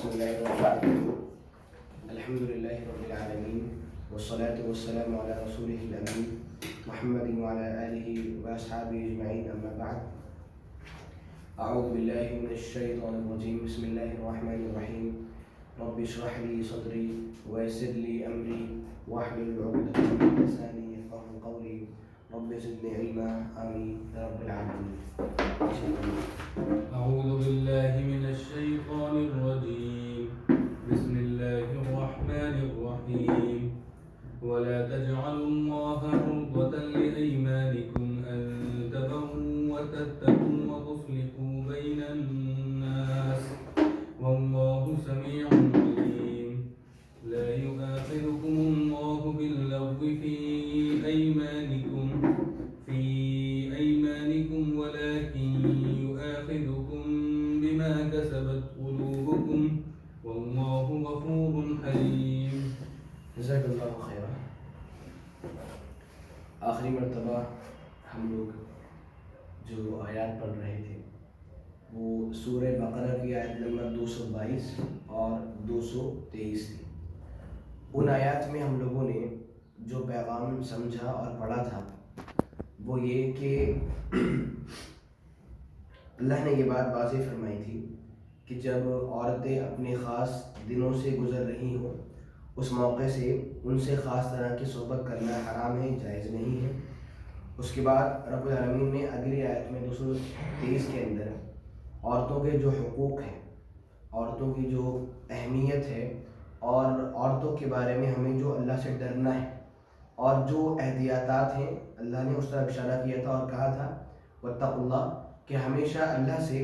بسم الله الرحمن الرحيم الحمد لله رب العالمين والصلاة والسلام على رسوله الأمين محمد وعلى آله وأصحابه أجمعين أما بعد أعوذ بالله من الشيطان الرجيم بسم الله الرحمن الرحيم رب اشرح لي صدري ويسر لي أمري واحلل عقدة من لساني يفقهوا قولي رب زدني علما آمين يا رب العالمين. أعوذ بالله من الشيطان الرجيم بسم الله الرحمن الرحيم ولا تجعلوا الله عرضة لأيمانكم أن تبروا وتتقوا وتصلحوا بين الناس والله سميع عليم لا يؤاخذكم الله باللغو في أيمانكم ولكن يؤاخذكم بما كسبت قلوبكم والله غفور حليم. جزاک اللہ خیرہ. آخری مرتبہ ہم لوگ جو آیات پڑھ رہے تھے وہ سورہ بقرہ کی آیت نمبر 222 اور 223 تھی. ان آیات میں ہم لوگوں نے جو پیغام سمجھا اور پڑھا تھا وہ یہ کہ اللہ نے یہ بات واضح فرمائی تھی کہ جب عورتیں اپنے خاص دنوں سے گزر رہی ہوں اس موقع سے ان سے خاص طرح کی صحبت کرنا حرام ہے، جائز نہیں ہے. اس کے بعد رب العالمین نے اگلی آیت میں 223 کے اندر عورتوں کے جو حقوق ہیں، عورتوں کی جو اہمیت ہے اور عورتوں کے بارے میں ہمیں جو اللہ سے ڈرنا ہے اور جو احتیاطات ہیں، اللہ نے اس طرح اشارہ کیا تھا اور کہا تھا واتقوا اللہ، کہ ہمیشہ اللہ سے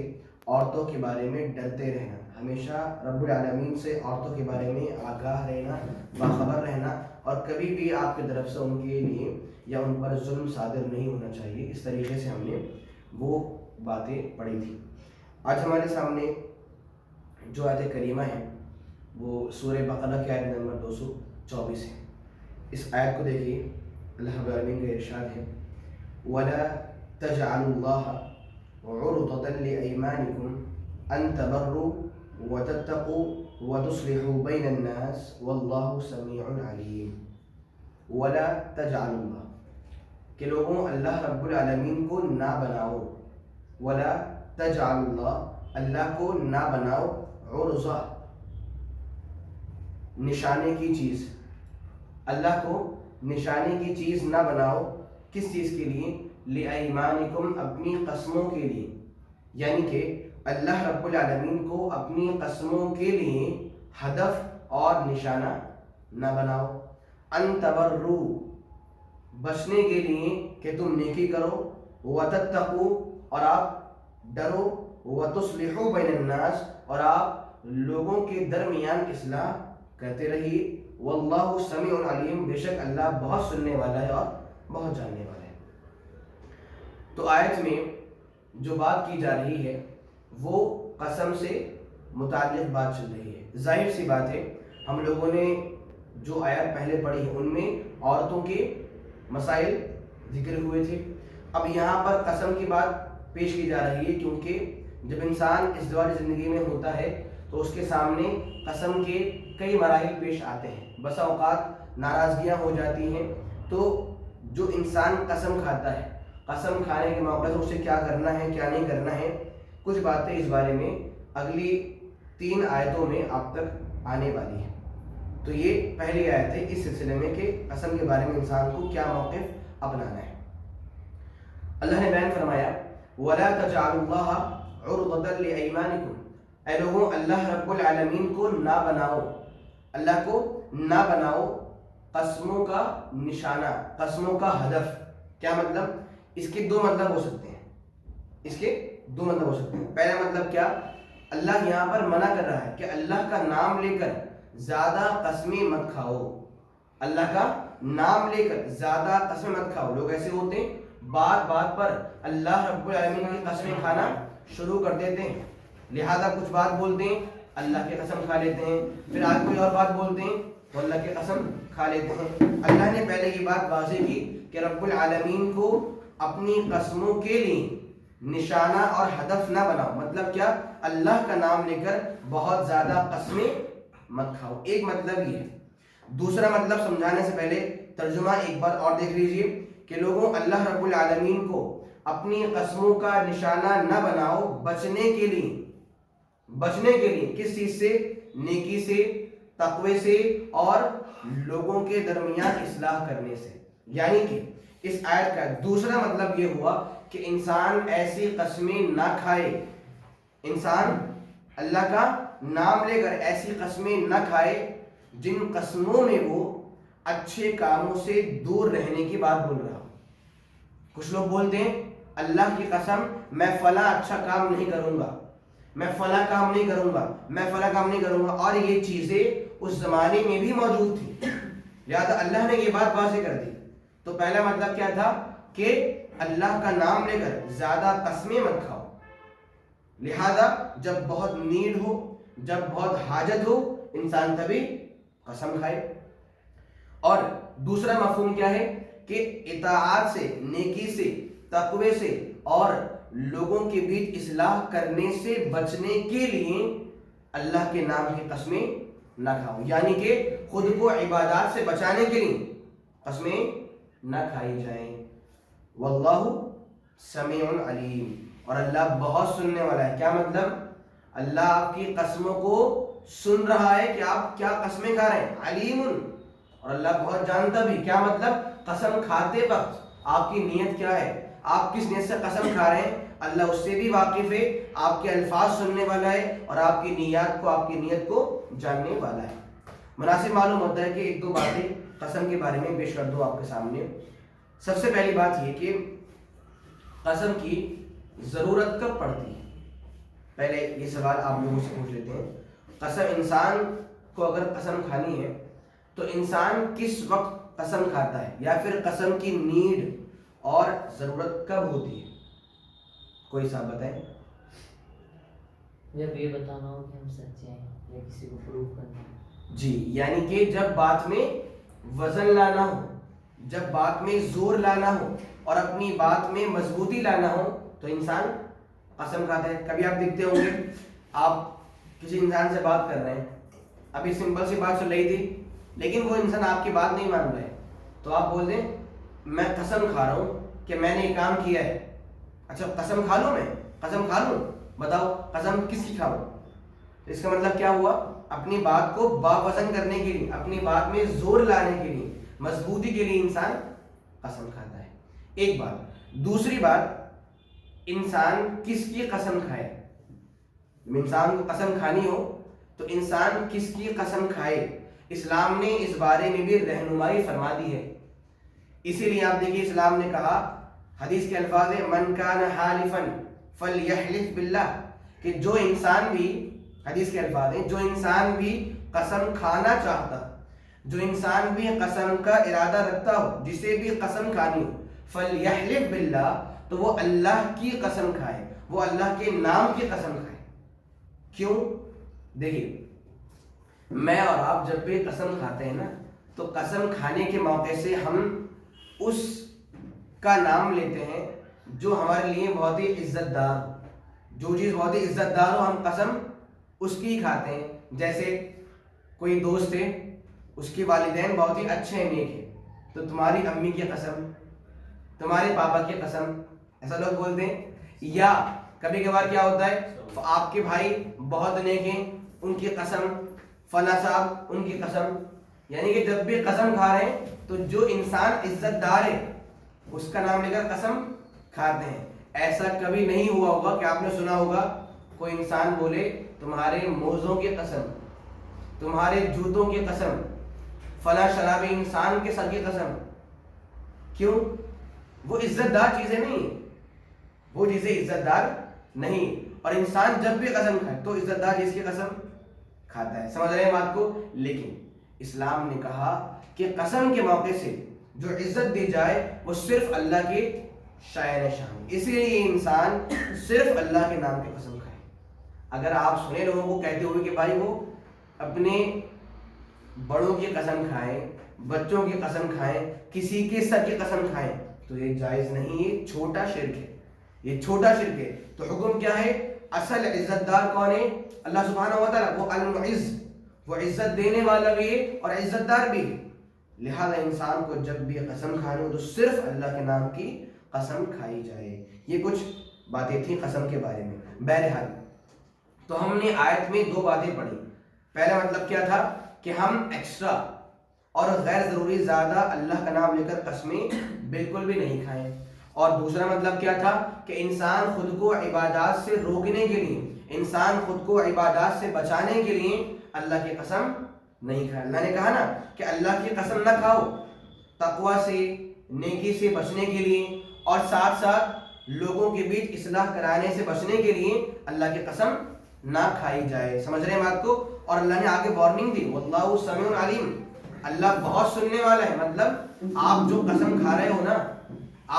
عورتوں کے بارے میں ڈرتے رہنا، ہمیشہ رب العالمین سے عورتوں کے بارے میں آگاہ رہنا، باخبر رہنا، اور کبھی بھی آپ کی طرف سے ان کے لیے یا ان پر ظلم صادر نہیں ہونا چاہیے. اس طریقے سے ہم نے وہ باتیں پڑھی تھی. آج ہمارے سامنے جو آیت کریمہ ہے وہ سورہ بقرہ کی آیت نمبر 224 ہے. اس آیت کو دیکھیے، اللہ رب العالمین کا ارشاد ہے وَلَا تَجْعَلُوا اللَّهَ عُرْضَةً لِأَيْمَانِكُمْ أَن تَبَرُّوا وَتَتَّقُوا وَتُصْلِحُوا بَيْنَ النَّاسِ وَاللَّهُ سَمِيعٌ عَلِيمٌ. وَلَا تَجْعَلُوا اللَّهَ، کہ لوگوں اللہ رب العالمین کو نہ بناؤ. وَلَا تَجْعَلُوا اللَّهَ، اللہ کو نہ بناؤ. عُرْضَہ، نشانے کی چیز، اللہ کو نشانے کی چیز نہ بناؤ. کس چیز کے لیے؟ لِأَيْمَانِكُمْ، اپنی قسموں کے لیے. یعنی کہ اللہ رب العالمین کو اپنی قسموں کے لیے ہدف اور نشانہ نہ بناؤ. ان تبروا، بچنے کے لیے کہ تم نیکی کرو. وتتقوا، اور آپ ڈرو. وتصلحوا بین الناس، اور آپ لوگوں کے درمیان اصلاح کرتے رہیے. واللہ سمیع علیم، بے شک اللہ بہت سننے والا ہے اور بہت جاننے والا ہے. تو آیت میں جو بات کی جا رہی ہے وہ قسم سے متعلق بات چل رہی ہے. ظاہر سی بات ہے، ہم لوگوں نے جو آیات پہلے پڑھی ہیں ان میں عورتوں کے مسائل ذکر ہوئے تھے. اب یہاں پر قسم کی بات پیش کی جا رہی ہے، کیونکہ جب انسان ازدواجی زندگی میں ہوتا ہے تو اس کے سامنے قسم کے کئی مراحل پیش آتے ہیں. بسا اوقات ناراضگیاں ہو جاتی ہیں. تو جو انسان قسم کھاتا ہے، قسم کھانے کے موقع سے اسے کیا کرنا ہے کیا نہیں کرنا ہے، کچھ باتیں اس بارے میں اگلی 3 آیتوں میں آپ تک آنے والی ہیں. تو یہ پہلی آیت ہے اس سلسلے میں کہ قسم کے بارے میں انسان کو کیا موقف اپنانا ہے. اللہ نے بیان فرمایا وَلَا تَجْعَلُوا اللَّهَ عُرْضَةً لِأَيْمَانِكُمْ، اے لوگوں اللہ رب العالمین کو نہ بناؤ، اللہ کو نہ بناؤ قسموں کا نشانہ، قسموں کا ہدف. کیا مطلب؟ اس کے 2 مطلب ہو سکتے ہیں. اس کے 2 مطلب ہو سکتے ہیں. پہلا مطلب کیا؟ اللہ یہاں پر منع کر رہا ہے کہ اللہ کا نام لے کر زیادہ قسمیں مت کھاؤ. اللہ کا نام لے کر زیادہ قسمیں مت کھاؤ. لوگ ایسے ہوتے ہیں بات بات پر اللہ رب العالمین کی قسمیں کھانا شروع کر دیتے ہیں. لہذا کچھ بات بولتے ہیں اللہ کی قسم کھا لیتے ہیں، پھر آج کوئی اور بات بولتے ہیں تو اللہ کی قسم کھا لیتے ہیں. اللہ نے پہلے یہ بات واضح کی کہ رب العالمین کو اپنی قسموں کے لیے نشانہ اور ہدف نہ بناؤ. مطلب کیا؟ اللہ کا نام لے کر بہت زیادہ قسمیں مت کھاؤ. ایک مطلب یہ ہے. دوسرا مطلب سمجھانے سے پہلے ترجمہ ایک بار اور دیکھ لیجئے کہ لوگوں اللہ رب العالمین کو اپنی قسموں کا نشانہ نہ بناؤ بچنے کے لیے. کس چیز سے؟ نیکی سے، تقوی سے اور لوگوں کے درمیان اصلاح کرنے سے. یعنی کہ اس آیت کا دوسرا مطلب یہ ہوا کہ انسان ایسی قسمیں نہ کھائے، انسان اللہ کا نام لے کر ایسی قسمیں نہ کھائے جن قسموں میں وہ اچھے کاموں سے دور رہنے کی بات بول رہا ہو. کچھ لوگ بولتے ہیں اللہ کی قسم میں فلاں اچھا کام نہیں کروں گا، میں فلاں کام نہیں کروں گا، اور یہ چیزیں اس زمانے میں بھی موجود تھی، لہذا اللہ نے یہ بات واضح کر دی. تو پہلا مطلب کیا تھا کہ اللہ کا نام لے کر زیادہ قسمیں مت کھاؤ، لہذا جب بہت نیڈ ہو، جب بہت حاجت ہو، انسان تبھی قسم کھائے. اور دوسرا مفہوم کیا ہے کہ اطاعت سے، نیکی سے، تقوی سے اور لوگوں کے بیچ اصلاح کرنے سے بچنے کے لیے اللہ کے نام کی قسمیں نہ کھاؤ. یعنی کہ خود کو عبادات سے بچانے کے لیے قسمیں نہ کھائی جائیں. واللہ سمیع علیم، اور اللہ بہت سننے والا ہے. کیا مطلب؟ اللہ آپ کی قسموں کو سن رہا ہے کہ آپ کیا قسمیں کھا رہے ہیں. علیم، اور اللہ بہت جانتا بھی. کیا مطلب؟ قسم کھاتے وقت آپ کی نیت کیا ہے، آپ کس نیت سے قسم کھا رہے ہیں، اللہ اس سے بھی واقف ہے. آپ کے الفاظ سننے والا ہے اور آپ کی نیت کو جاننے والا ہے. مناسب معلوم ہوتا ہے کہ ایک دو باتیں قسم کے بارے میں پیش کر دو آپ کے سامنے. سب سے پہلی بات یہ کہ قسم کی ضرورت کب پڑتی ہے. پہلے یہ سوال آپ لوگوں سے پوچھ لیتے ہیں. قسم، انسان کو اگر قسم کھانی ہے تو انسان کس وقت قسم کھاتا ہے، یا پھر قسم کی نیڈ اور ضرورت کب ہوتی ہے؟ کوئی صاحب بتائیں. جب یہ بتانا ہو کہ ہم سچے ہیں یا کسی کو پروف کرنا ہے. جی، یعنی کہ جب بات میں وزن لانا ہو، جب بات میں زور لانا ہو اور اپنی بات میں مضبوطی لانا ہو تو انسان قسم کھاتا ہے. کبھی آپ دیکھتے ہوں گے، آپ کسی انسان سے بات کر رہے ہیں، ابھی سمپل سی بات چل رہی تھی لیکن وہ انسان آپ کی بات نہیں مان رہا ہے، تو آپ بول دیں میں قسم کھا رہا ہوں کہ میں نے یہ کام کیا ہے. اچھا قسم کھا لوں، میں قسم کھا لوں، بتاؤ قسم کس کی کھاؤں؟ اس کا مطلب کیا ہوا؟ اپنی بات کو باوزن کرنے کے لیے، اپنی بات میں زور لانے کے لیے، مضبوطی کے لیے انسان قسم کھاتا ہے. ایک بات. دوسری بات، انسان کس کی قسم کھائے. انسان کو قسم کھانی ہو تو انسان کس کی قسم کھائے، اسلام نے اس بارے میں بھی رہنمائی فرما دی ہے. اسی لیے آپ دیکھیے اسلام نے کہا، حدیث کے الفاظ ہیں من کان حالفا فلیحلف باللہ، کہ جو انسان بھی، حدیث کے الفاظ ہیں، جو انسان بھی قسم کھانا چاہتا، جو انسان بھی قسم کا ارادہ رکھتا ہو، جسے بھی قسم کھانی ہو، فلیحلف باللہ، تو وہ اللہ کی قسم کھائے، وہ اللہ کے نام کی قسم کھائے. کیوں؟ دیکھیے میں اور آپ جب بھی قسم کھاتے ہیں نا تو قسم کھانے کے موقع سے ہم اس کا نام لیتے ہیں جو ہمارے لیے بہت ہی عزت دار ہو. جو چیز بہت ہی عزت دار ہو ہم قسم اس کی کھاتے ہیں. جیسے کوئی دوست ہے، اس کے والدین بہت ہی اچھے ہیں، نیک ہیں، تو تمہاری امی کی قسم، تمہارے پاپا کی قسم، ایسا لوگ بولتے ہیں. یا کبھی کبھار کیا ہوتا ہے، آپ کے بھائی بہت نیک ہیں، ان کی قسم، فلاں صاحب ان کی قسم. یعنی کہ جب بھی قسم کھا رہے ہیں تو جو انسان عزت دار ہے اس کا نام لے کر قسم کھاتے ہیں. ایسا کبھی نہیں ہوا ہوگا کہ آپ نے سنا ہوگا کوئی انسان بولے تمہارے موزوں کی قسم، تمہارے جوتوں کی قسم، فلاں شرابی انسان کے سر کی قسم. کیوں؟ وہ عزت دار چیزیں نہیں ہیں، وہ چیزیں عزت دار نہیں. اور انسان جب بھی قسم کھائے تو عزت دار چیز کی قسم کھاتا ہے. سمجھ رہے ہیں بات کو؟ لیکن اسلام نے کہا کہ قسم کے موقع سے جو عزت دی جائے وہ صرف اللہ کے شائن شان، اسی لیے انسان صرف اللہ کے نام کی قسم کھائے. اگر آپ سنے لوگوں کو کہتے ہوئے کہ بھائی وہ اپنے بڑوں کی قسم کھائیں، بچوں کی قسم کھائیں، کسی کے سر کی قسم کھائیں، تو یہ جائز نہیں، یہ چھوٹا شرک ہے، یہ چھوٹا شرک ہے. تو حکم کیا ہے؟ اصل عزت دار کون ہے؟ اللہ سبحانہ و تعالیٰ، وہ المعز، وہ عزت دینے والا بھی ہے اور عزت دار بھی ہے۔ لہذا انسان کو جب بھی قسم کھانی ہو تو صرف اللہ کے نام کی قسم کھائی جائے۔ یہ کچھ باتیں تھیں قسم کے بارے میں۔ بہرحال تو ہم نے آیت میں دو باتیں پڑھی۔ پہلا مطلب کیا تھا کہ ہم ایکسٹرا اور غیر ضروری زیادہ اللہ کا نام لے کر قسمیں بالکل بھی نہیں کھائیں، اور دوسرا مطلب کیا تھا کہ انسان خود کو عبادات سے روکنے کے لیے، انسان خود کو عبادات سے بچانے کے لیے اللہ کی قسم نہیں کھائے۔ اللہ نے کہا نا کہ اللہ کی قسم نہ کھاؤ، تقوی سے، نیکی سے بچنے کے لیے، اور ساتھ ساتھ لوگوں کے بیچ اصلاح کرانے سے بچنے کے لیے اللہ کی قسم نہ کھائی جائے۔ سمجھ رہے ہیں بات کو؟ اور اللہ نے آگے وارننگ دی، واللہ سمیع علیم، اللہ بہت سننے والا ہے۔ مطلب آپ جو قسم کھا رہے ہو نا،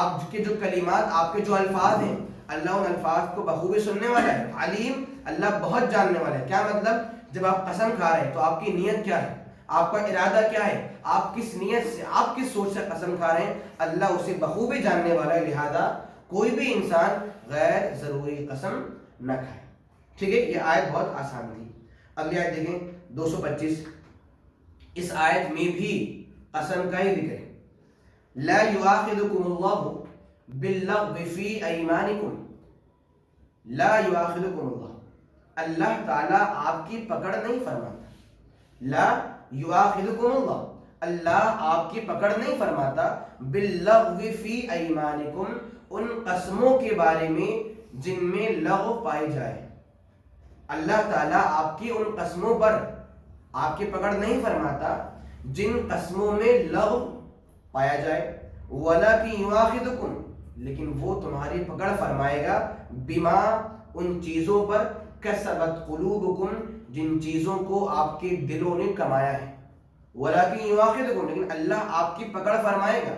آپ کے جو کلمات، آپ کے جو الفاظ ہیں، اللہ ان الفاظ کو بخوبی سننے والا ہے۔ علیم، اللہ بہت جاننے والا ہے۔ کیا مطلب؟ جب آپ قسم کھا رہے ہیں تو آپ کی نیت کیا ہے، آپ کا ارادہ کیا ہے، آپ کس نیت سے، آپ کس سوچ سے قسم کھا رہے ہیں، اللہ اسے بخوبی جاننے والا ہے۔ لہذا کوئی بھی انسان غیر ضروری قسم نہ کھائے۔ ٹھیک ہے، یہ آیت بہت آسان تھی۔ اگلی آیت دیکھیں 225۔ اس آیت میں بھی قسم کا ہی ذکر ہے۔ لا یؤاخذکم اللہ باللغو فی ایمانکم، لا یؤاخذکم اللہ، اللہ تعالیٰ آپ کی پکڑ نہیں فرماتا۔ لا یؤاخذکم اللہ، اللہ آپ کی پکڑ نہیں فرماتا باللغو فی ایمانکم، ان قسموں کے بارے میں جن میں لغو پائی جائے۔ اللہ تعالیٰ آپ کی ان قسموں پر آپ کی پکڑ نہیں فرماتا جن قسموں میں لغو پایا جائے۔ وَلَكِنْ يُؤَاخِذُكُمْ، لیکن وہ تمہاری پکڑ فرمائے گا بما، ان چیزوں پر، کسبت قلوبکم، جن چیزوں کو آپ کے دلوں نے کمایا ہے۔ وَلَكِنْ يُؤَاخِذُكُمْ، لیکن اللہ آپ کی پکڑ فرمائے گا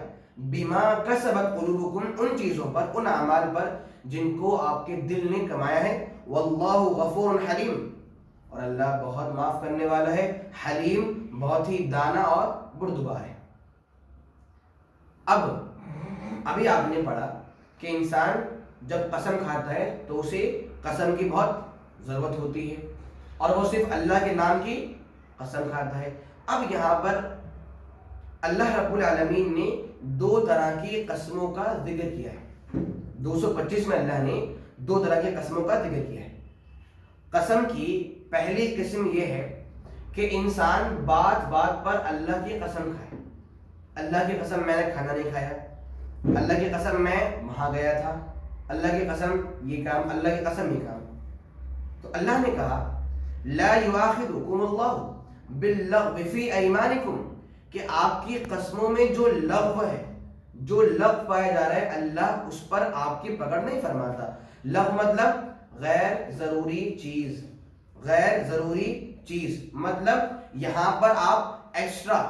بما کسبت قلوبکم، ان چیزوں پر، ان اعمال پر جن کو آپ کے دل نے کمایا ہے۔ واللہ غفور حلیم، اور اللہ بہت معاف کرنے والا ہے، حلیم، بہت ہی دانا اور بردبار ہے۔ اب ابھی آپ نے پڑھا کہ انسان جب قسم کھاتا ہے تو اسے قسم کی بہت ضرورت ہوتی ہے، اور وہ صرف اللہ کے نام کی قسم کھاتا ہے۔ اب یہاں پر اللہ رب العالمین نے دو طرح کی قسموں کا ذکر کیا ہے۔ 225 میں اللہ نے دو طرح کی قسموں کا ذکر کیا ہے۔ قسم کی پہلی قسم یہ ہے کہ انسان بات بات پر اللہ کی قسم کھائے۔ اللہ کی قسم میں نے کھانا نہیں کھایا، اللہ کی قسم میں وہاں گیا تھا، اللہ کی قسم یہ کام، اللہ کی قسم یہ کام۔ تو اللہ نے کہا لا یؤاخذکم اللہ باللغو فی ایمانکم، کہ آپ کی قسموں میں جو لغو ہے، جو لغو پایا جا رہا ہے، اللہ اس پر آپ کی پکڑ نہیں فرماتا۔ لغو مطلب غیر ضروری چیز، غیر ضروری چیز مطلب یہاں پر آپ ایکسٹرا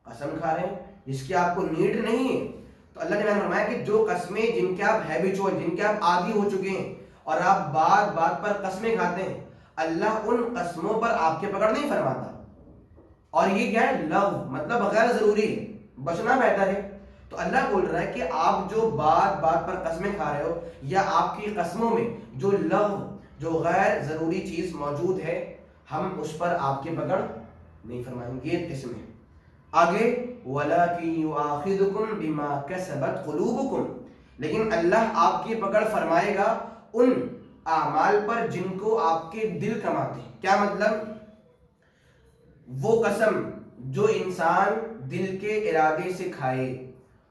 قسم کھا رہے ہیں جس کی آپ کو نیڈ نہیں ہے۔ تو اللہ نے فرمایا کہ جو قسمیں جن کے آپ ہیبیچول، جن کے آپ عادی ہو چکے ہیں، اور آپ بات بات پر قسمیں کھاتے ہیں، اللہ ان قسموں پر آپ کے پکڑ نہیں فرماتا۔ اور یہ کیا ہے؟ لغو مطلب غیر ضروری ہے، بچنا بہتر ہے۔ تو اللہ بول رہا ہے کہ آپ جو بات بات پر قسمیں کھا رہے ہو، یا آپ کی قسموں میں جو لغو، جو غیر ضروری چیز موجود ہے، ہم اس پر آپ کی پکڑ نہیں فرمائیں گے۔ یہ قسم ہے۔ آگے وَلَكِنْ يُؤَاخِذُكُمْ بِمَا كَسَبَتْ قُلُوبُكُمْ، لیکن اللہ آپ کی پکڑ فرمائے گا ان اعمال پر جن کو آپ کے دل کماتے ہیں۔ کیا مطلب؟ وہ قسم جو انسان دل کے ارادے سے کھائے،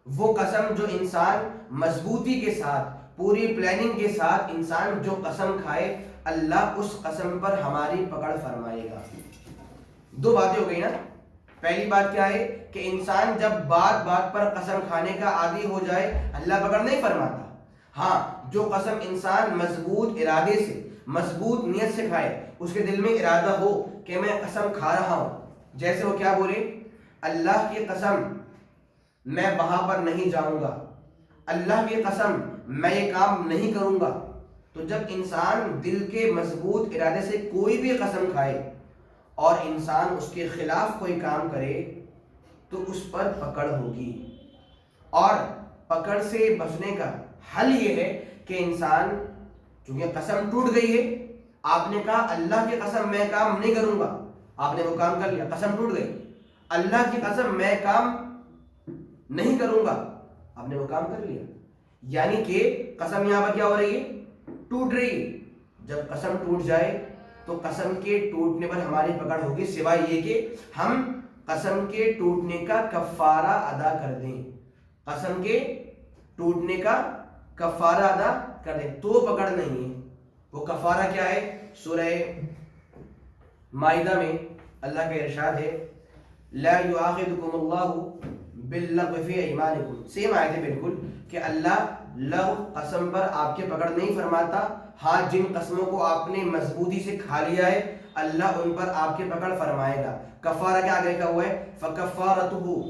وہ قسم جو انسان مضبوطی کے ساتھ، پوری پلاننگ کے ساتھ انسان جو قسم کھائے، اللہ اس قسم پر ہماری پکڑ فرمائے گا۔ دو باتیں ہو گئی نا۔ پہلی بات کیا ہے کہ انسان جب بات بات پر قسم کھانے کا عادی ہو جائے، اللہ پکڑ نہیں فرماتا۔ ہاں، جو قسم انسان مضبوط ارادے سے، مضبوط نیت سے کھائے، اس کے دل میں ارادہ ہو کہ میں قسم کھا رہا ہوں، جیسے وہ کیا بولے، اللہ کی قسم میں وہاں پر نہیں جاؤں گا، اللہ کی قسم میں یہ کام نہیں کروں گا۔ تو جب انسان دل کے مضبوط ارادے سے کوئی بھی قسم کھائے اور انسان اس کے خلاف کوئی کام کرے تو اس پر پکڑ ہوگی۔ اور پکڑ سے بچنے کا حل یہ ہے کہ انسان چونکہ قسم ٹوٹ گئی ہے، آپ نے کہا اللہ کی قسم میں کام نہیں کروں گا، آپ نے وہ کام کر لیا، قسم ٹوٹ گئی. اللہ کی قسم میں کام نہیں کروں گا، آپ نے وہ کام کر لیا. یعنی کہ قسم یہاں پر کیا ہو رہی ہے؟ ٹوٹ رہی ہے. جب قسم ٹوٹ جائے تو قسم کے ٹوٹنے پر ہماری پکڑ ہوگی، سوائے یہ کہ ہم قسم کے ٹوٹنے کا کفارہ ادا کر دیں. قسم کے ٹوٹنے کا کفارہ ادا کر دیں تو پکڑ نہیں ہے. وہ کفارہ کیا ہے؟ سورہ مائدہ میں اللہ کا ارشاد ہے لا یؤاخذکم اللہ باللغو فی ایمانکم. سیم آیت ہے بالکل کہ اللہ لغو قسم پر آپ کے پکڑ نہیں فرماتا. ہاں جن قسموں کو آپ نے مضبوطی سے کھا لیا ہے اللہ ان پر آپ کے پکڑ فرمائے گا. کفارہ کیا آگے کا ہوا ہے؟ فکفارتہ،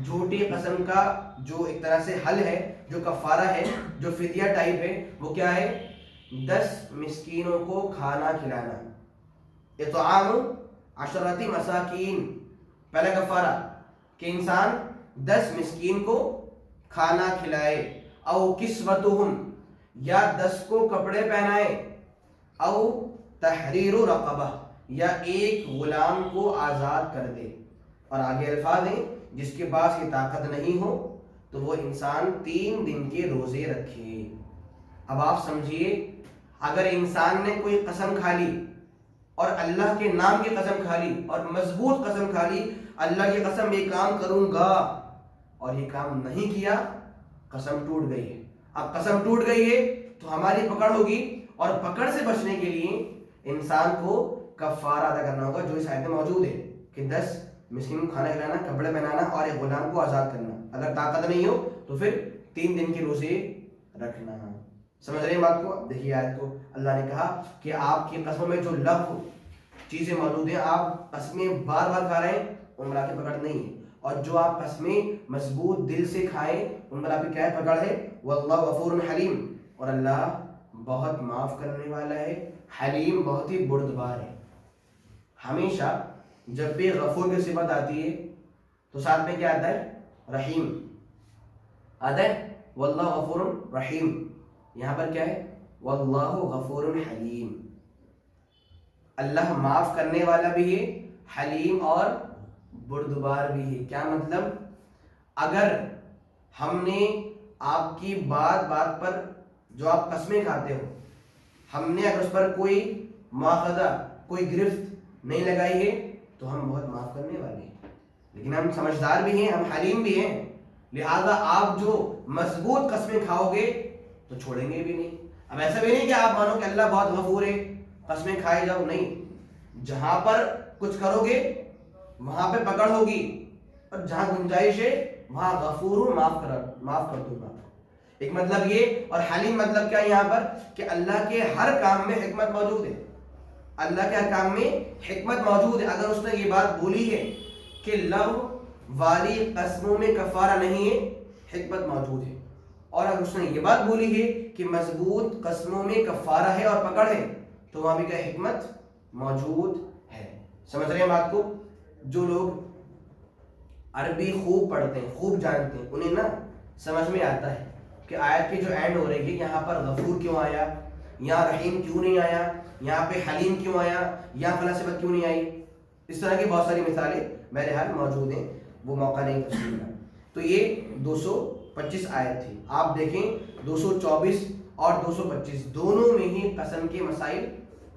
جھوٹی قسم کا جو ایک طرح سے حل ہے، جو کفارہ ہے، جو فدیہ ٹائپ ہے، وہ کیا ہے؟ 10 مسکینوں کو کھانا کھلانا. اطعام 10 مساکین، پہلا کفارہ کہ انسان 10 مسکین کو کھانا کھلائے. او کسوتہم، یا 10 کو کپڑے پہنائے. او تحریر رقبہ، یا ایک غلام کو آزاد کر دے. اور آگے الفاظ ہیں جس کے پاس یہ طاقت نہیں ہو تو وہ انسان 3 دن کے روزے رکھے. اب آپ سمجھیے اگر انسان نے کوئی قسم کھا لی اور اللہ کے نام کی قسم کھا لی اور مضبوط قسم کھا لی، اللہ کی قسم یہ کام کروں گا، اور یہ کام نہیں کیا، قسم ٹوٹ گئی ہے. اب قسم ٹوٹ گئی ہے تو ہماری پکڑ ہوگی، اور پکڑ سے بچنے کے لیے انسان کو کفارہ ادا کرنا ہوگا جو اس آیت میں موجود ہے کہ 10 مسکین کو کھانا کھلانا، کپڑے پہنانا اور ایک غلام کو آزاد کرنا. اگر طاقت نہیں ہو تو پھر 3 دن کے روزے رکھنا. سمجھ رہے ہیں بات کو؟ دیکھیے آیت کو، اللہ نے کہا کہ آپ کی قسموں میں جو لغو چیزیں موجود ہیں، آپ قسمیں بار بار کھا رہے ہیں، ان پر آپ کی پکڑ نہیں ہے. اور جو آپ قسمیں مضبوط دل سے کھائیں ان پر آپ کی کیا پکڑ ہے؟ واللہ غفور حلیم، اور اللہ بہت معاف کرنے والا ہے، حلیم بہت ہی بردبار ہے. ہمیشہ جب بھی غفور کی صفت آتی ہے تو ساتھ میں کیا آتا ہے؟ رحیم آتا ہے. واللہ غفور رحیم، یہاں پر کیا ہے؟ واللہ غفور حلیم، اللہ معاف کرنے والا بھی ہے، حلیم اور بردبار بھی ہے. کیا مطلب؟ اگر ہم نے آپ کی بات بات پر جو آپ قسمیں کھاتے ہو، ہم نے اگر اس پر کوئی مواخذہ، کوئی گرفت نہیں لگائی ہے تو ہم بہت معاف کرنے والے ہیں. لیکن ہم سمجھدار بھی ہیں، ہم حلیم بھی ہیں، لہذا آپ جو مضبوط قسمیں کھاؤ گے تو چھوڑیں گے بھی نہیں. اب ایسا بھی نہیں کہ آپ مانو کہ اللہ بہت غفور ہے قسمیں کھائے جاؤ، نہیں. جہاں پر کچھ کرو گے وہاں پہ پکڑ ہوگی، اور جہاں گنجائش ہے وہاں غفور ہوں، معاف کر دوں گا. ایک مطلب یہ. اور حلیم مطلب کیا یہاں پر؟ کہ اللہ کے ہر کام میں حکمت موجود ہے. اللہ کے ہر کام میں حکمت موجود ہے. اگر اس نے یہ بات بولی ہے کہ لغو والی قسموں میں کفارہ نہیں ہے، حکمت موجود ہے. اور اگر اس نے یہ بات بولی ہے کہ مضبوط قسموں میں کفارہ ہے اور پکڑ ہے تو وہاں بھی کیا حکمت موجود ہے. سمجھ رہے ہیں بات کو؟ جو لوگ عربی خوب پڑھتے ہیں، خوب جانتے ہیں، انہیں نا سمجھ میں آتا ہے کہ آیت کی جو اینڈ ہو رہی ہے یہاں پر غفور کیوں آیا، یہاں رحیم کیوں نہیں آیا، یہاں پہ حلیم کیوں آیا، یہاں فلاں صفت کیوں نہیں آئی. اس طرح کی بہت ساری مثالیں بہرحال موجود ہیں، وہ موقع نہیں تفصیل کا. تو یہ 225 آیت تھی. آپ دیکھیں 224 اور 225 دونوں میں ہی قسم کے مسائل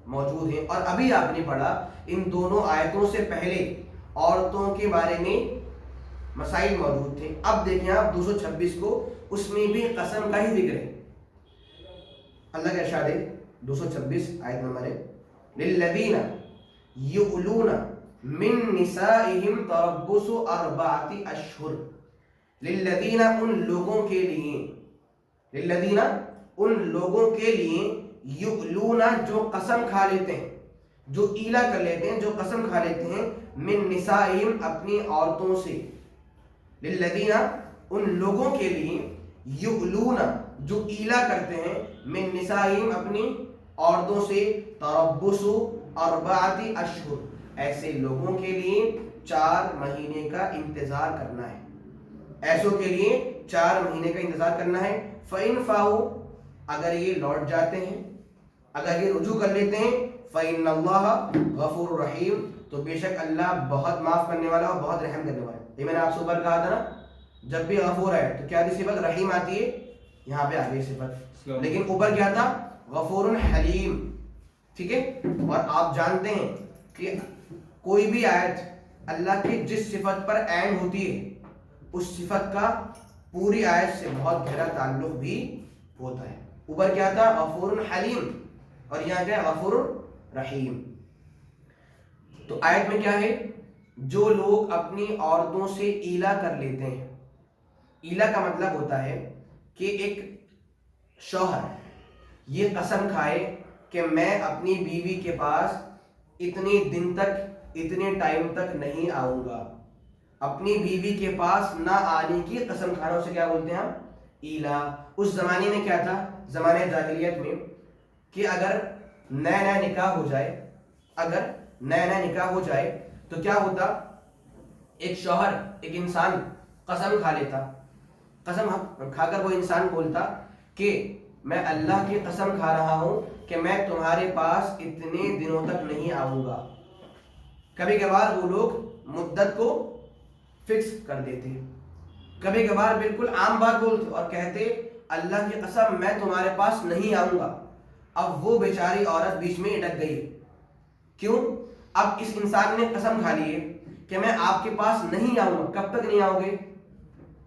موجود ہیں. اور ابھی آپ نے پڑھا ان دونوں آیتوں سے پہلے عورتوں کے بارے میں مسائل موجود تھے. اب دیکھیں آپ 226 کو، اس میں بھی قسم کا ہی ذکر ہے. اللہ کا ارشاد ہے 226 آیت نمبر ہے للذین یؤلون من نسائہم تربص 4 اشہر. للذین ان لوگوں کے لیے، للذین ان لوگوں کے لیے، یؤلون جو قسم کھا لیتے ہیں، جو ایلا کر لیتے ہیں، جو قسم کھا لیتے ہیں، من نسائہم اپنی عورتوں سے. للذین ان لوگوں کے لیے، یؤلون جو ایلا کرتے ہیں، من نسائہم اپنی عورتوں سے، تربص 4 اشہر ایسے لوگوں کے لیے 4 مہینے کا انتظار کرنا ہے. ایسوں کے لیے 4 مہینے کا انتظار کرنا ہے. فَإِن فَاؤُوا اگر یہ لوٹ جاتے ہیں، اگر یہ رجوع کر لیتے ہیں فإن اللہ غفور رحیم، تو بے شک اللہ بہت معاف کرنے والا اور بہت رحم کرنے والا. یہ میں نے آپ سے اوپر کہا تھا نا، جب بھی غفور ہے تو کیا آتی صفت؟ رحیم آتی ہے، یہاں پہ آ گئی صفت. لیکن اوپر کیا تھا؟ غفور حلیم. ٹھیک ہے. اور آپ جانتے ہیں کہ کوئی بھی آیت اللہ کی جس صفت پر عین ہوتی ہے اس صفت کا پوری آیت سے بہت گہرا تعلق بھی ہوتا ہے. اوپر کیا تھا؟ غفور حلیم، اور یہاں کیا ہے؟ غفور رحیم. تو آیت میں کیا ہے؟ جو لوگ اپنی عورتوں سے ایلا کر لیتے ہیں. ایلا کا مطلب ہوتا ہے کہ ایک شوہر یہ قسم کھائے کہ میں اپنی بیوی کے پاس اتنے دن تک اتنے ٹائم تک نہیں آؤں گا. اپنی بیوی کے پاس نہ آنے کی قسم کھانا اسے کیا بولتے ہیں ہم؟ ایلا. اس زمانے میں کیا تھا؟ زمانے جاہلیت میں کہ اگر نیا نیا نکاح ہو جائے، اگر نیا نیا نکاح ہو جائے تو کیا ہوتا؟ ایک شوہر، ایک انسان قسم کھا لیتا. قسم کھا کر وہ انسان بولتا کہ میں اللہ کی قسم کھا رہا ہوں کہ میں تمہارے پاس اتنے دنوں تک نہیں آؤں گا. کبھی کبھار وہ لوگ مدت کو فکس کر دیتے، کبھی کبھار بالکل عام بات بولتے اور کہتے اللہ کی قسم میں تمہارے پاس نہیں آؤں گا. اب وہ بیچاری عورت بیچ میں اٹک گئی. کیوں؟ اب اس انسان نے قسم کھا لی ہے کہ میں آپ کے پاس نہیں آؤں گا. کب تک نہیں آؤ گے؟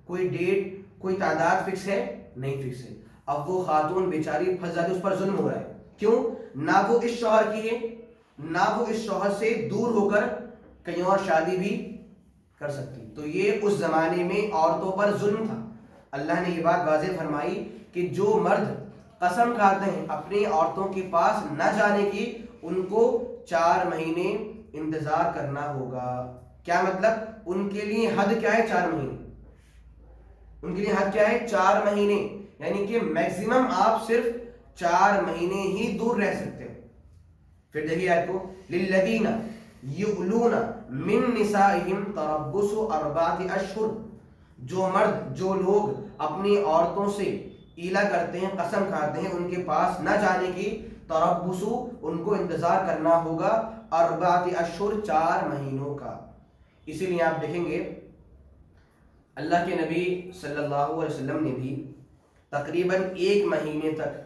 کوئی ڈیٹ، کوئی تعداد فکس ہے؟ نہیں فکس ہے. اب وہ خاتون بیچاری پھنس جاتی، اس پر ظلم ہو رہا ہے. کیوں؟ نہ وہ اس شوہر کی ہے، نہ وہ اس شوہر سے دور ہو کر کہیں اور شادی بھی کر سکتی. تو یہ اس زمانے میں عورتوں پر ظلم تھا. اللہ نے یہ بات واضح فرمائی کہ جو مرد قسم کھاتے ہیں اپنی عورتوں کے پاس نہ جانے کی، ان کو 4 مہینے انتظار کرنا ہوگا. کیا مطلب؟ ان کے لیے حد کیا ہے؟ 4 مہینے. ان کے لیے حد کیا ہے؟ 4 مہینے. یعنی کہ میکسیمم آپ صرف 4 مہینے ہی دور رہ سکتے ہیں. پھر دیکھیے آیت کو، للذین یؤلون من نسائہم تربص 4 اشہر. جو مرد، جو لوگ اپنی عورتوں سے ایلا کرتے ہیں، قسم کھاتے ہیں ان کے پاس نہ جانے کی، تربص ان کو انتظار کرنا ہوگا 4 اشہر 4 مہینوں کا. اسی لیے آپ دیکھیں گے اللہ کے نبی صلی اللہ علیہ وسلم نے بھی تقریباً 1 مہینے تک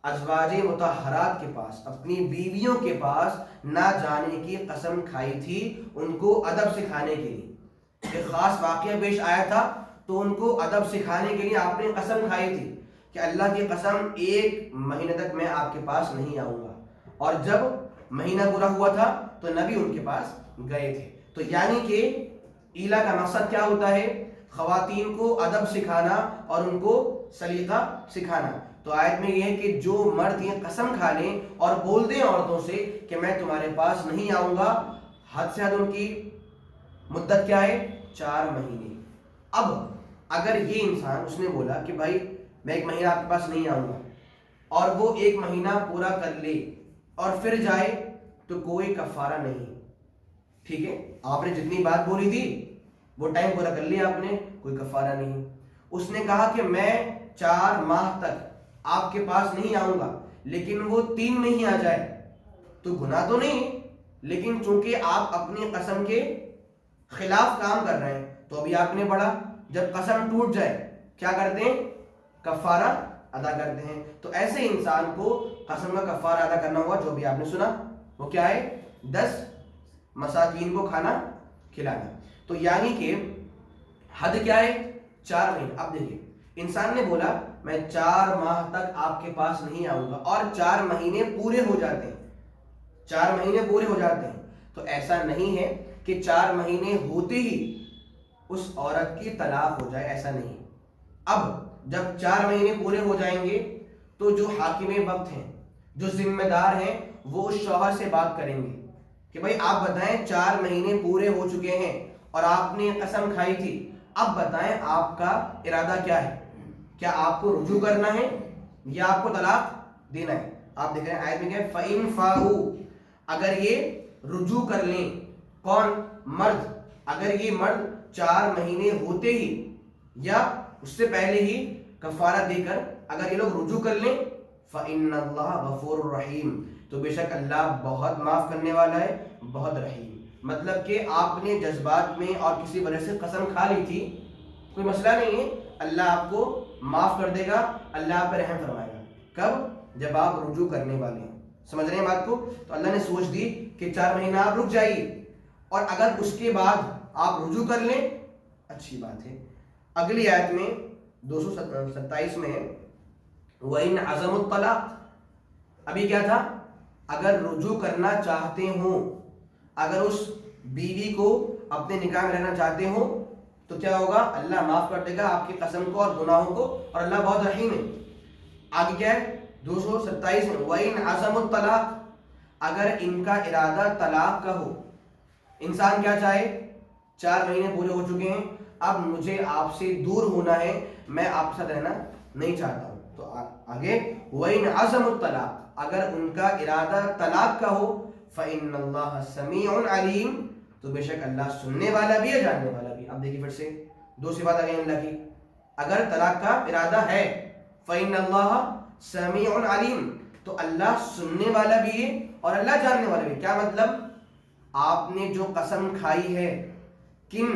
ازواج مطہرات کے پاس، اپنی بیویوں کے پاس نہ جانے کی قسم کھائی تھی، ان کو ادب سکھانے کے لیے. ایک خاص واقعہ پیش آیا تھا تو ان کو ادب سکھانے کے لیے آپ نے قسم کھائی تھی کہ اللہ کی قسم 1 مہینے تک میں آپ کے پاس نہیں آؤں گا. اور جب مہینہ پورا ہوا تھا تو نبی ان کے پاس گئے تھے. تو یعنی کہ ایلا کا مقصد کیا ہوتا ہے؟ خواتین کو ادب سکھانا اور ان کو سلیقہ سکھانا. تو آیت میں یہ ہے کہ جو مرد یہ قسم کھا لیں اور بول دیں عورتوں سے کہ میں تمہارے پاس نہیں آؤں گا، حد سے حد ان کی مدت کیا ہے؟ 4 مہینے. اب اگر یہ انسان، اس نے بولا کہ بھائی میں 1 مہینہ آپ کے پاس نہیں آؤں گا، اور وہ 1 مہینہ پورا کر لے اور پھر جائے تو کوئی کفارہ نہیں. ٹھیک ہے، آپ نے جتنی بات بولی تھی وہ ٹائم پورا کر لیا آپ نے، کوئی کفارہ نہیں. اس نے کہا کہ میں 4 ماہ تک آپ کے پاس نہیں آؤں گا، لیکن وہ 3 میں ہی آ جائے تو گناہ تو نہیں، لیکن چونکہ آپ اپنی قسم کے خلاف کام کر رہے ہیں تو ابھی آپ نے پڑھا جب قسم ٹوٹ جائے کیا کرتے ہیں؟ کفارہ ادا کرتے ہیں. تو ایسے انسان کو قسم کا کفارہ ادا کرنا ہوگا، جو بھی آپ نے سنا وہ کیا ہے؟ 10 مساکین کو کھانا کھلانا. تو یعنی کہ حد کیا ہے؟ 4 مہینے. اب دیکھیے انسان نے بولا میں 4 ماہ تک آپ کے پاس نہیں آؤں گا، اور 4 مہینے پورے ہو جاتے ہیں، 4 مہینے پورے ہو جاتے ہیں. تو ایسا نہیں ہے کہ 4 مہینے ہوتے ہی اس عورت کی طلاق ہو جائے، ایسا نہیں. اب جب 4 مہینے پورے ہو جائیں گے تو جو حاکم وقت ہیں، جو ذمہ دار ہیں، وہ اس شوہر سے بات کریں گے کہ بھائی آپ بتائیں 4 مہینے پورے ہو چکے ہیں اور آپ نے قسم کھائی تھی، اب بتائیں آپ کا ارادہ کیا ہے؟ کیا آپ کو رجوع کرنا ہے یا آپ کو طلاق دینا ہے؟ آپ دیکھ رہے ہیں آیت میں کیا ہے؟ فَإِن فَاءُوا، اگر یہ رجوع کر لیں. کون؟ مرد. اگر یہ مرد 4 مہینے ہوتے ہی یا اس سے پہلے ہی کفارہ دے کر اگر یہ لوگ رجوع کر لیں، فإن اللہ غفور رحیم، تو بے شک اللہ بہت معاف کرنے والا ہے، بہت رحیم۔ مطلب کہ آپ نے جذبات میں اور کسی وجہ سے قسم کھا لی تھی، کوئی مسئلہ نہیں ہے، اللہ آپ کو معاف کر دے گا، اللہ آپ پہ رحم فرمائے گا۔ کب؟ جب آپ رجوع کرنے والے ہیں۔ سمجھ رہے ہیں بات کو؟ تو اللہ نے سوچ دی کہ 4 مہینہ آپ رک جائیے، اور اگر اس کے بعد آپ رجوع کر لیں اچھی بات ہے۔ اگلی آیت میں 227 میں ہے وَإِنْ عَزَمُوا الطَّلَاقَ، ابھی کیا تھا؟ اگر رجوع کرنا چاہتے ہوں، اگر اس بیوی کو اپنے نکاح میں رہنا چاہتے ہوں تو کیا ہوگا؟ اللہ معاف کر دے گا آپ کی قسم کو اور گناہوں کو، اور اللہ بہت رحیم ہے۔ آگے کیا ہے 227 میں وَإِنْ عَزَمُوا الطَّلَاقَ، اگر ان کا ارادہ طلاق کا ہو، انسان کیا چاہے؟ 4 مہینے پورے ہو چکے ہیں، اب مجھے آپ سے دور ہونا ہے، میں آپ کے ساتھ رہنا نہیں چاہتا ہوں۔ تو آگے وَإِنْ عَزَمُوا الطَّلَاقَ، اگر ان کا ارادہ طلاق کا ہو، فَإِنَّ اللَّهَ سَمِيعٌ عَلِيمٌ، تو بے شک اللہ سننے والا بھی ہے، جاننے والا بھی۔ اب دیکھیے پھر سے 2 صفات آ گئی اللہ کی۔ اگر طلاق کا ارادہ ہے فَإِنَّ اللَّهَ سَمِيعٌ عَلِيمٌ، تو اللہ سننے والا بھی ہے اور اللہ جاننے والا بھی۔ کیا مطلب؟ آپ نے جو قسم کھائی ہے، کن